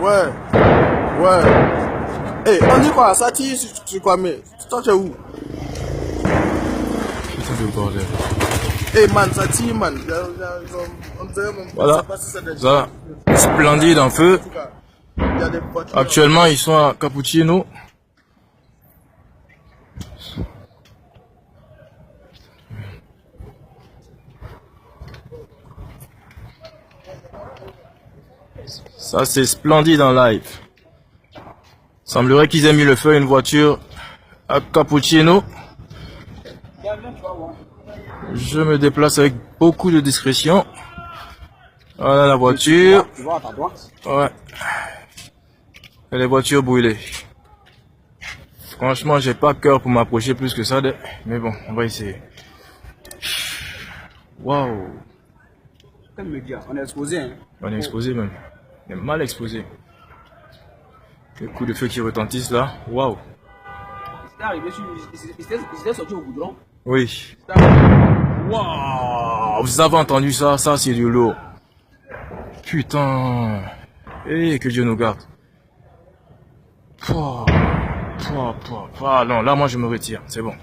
Ouais. Ouais. Eh, on dit quoi? Ça tire sur quoi, mais toi, tu es où? Putain de bordel. Eh, man, ça tire, man. On dirait même Voilà. je sais pas si c'est des Ça, splendide en feu. En tout cas, il y a des voitures. Actuellement, ils sont à Cappuccino. Ça, c'est splendide en live. Semblerait qu'ils aient mis le feu à une voiture à Cappuccino. Je me déplace avec beaucoup de discrétion. Voilà la voiture. Tu vois à ta droite? Ouais. Et les voitures brûlées. Franchement, j'ai pas cœur pour m'approcher plus que ça. Mais bon, on va essayer. Waouh. Quel me dire? On est exposé, hein? On est exposé même. On est mal exposé. Les coups de feu qui retentissent là. Waouh. C'était arrivé sur. Ils étaient sortis au goudron. Oui. Waouh. Vous avez entendu ça? Ça, c'est du lourd. Putain. Eh, que Dieu nous garde. Pouah. Ah non, là, moi, je me retire. C'est bon.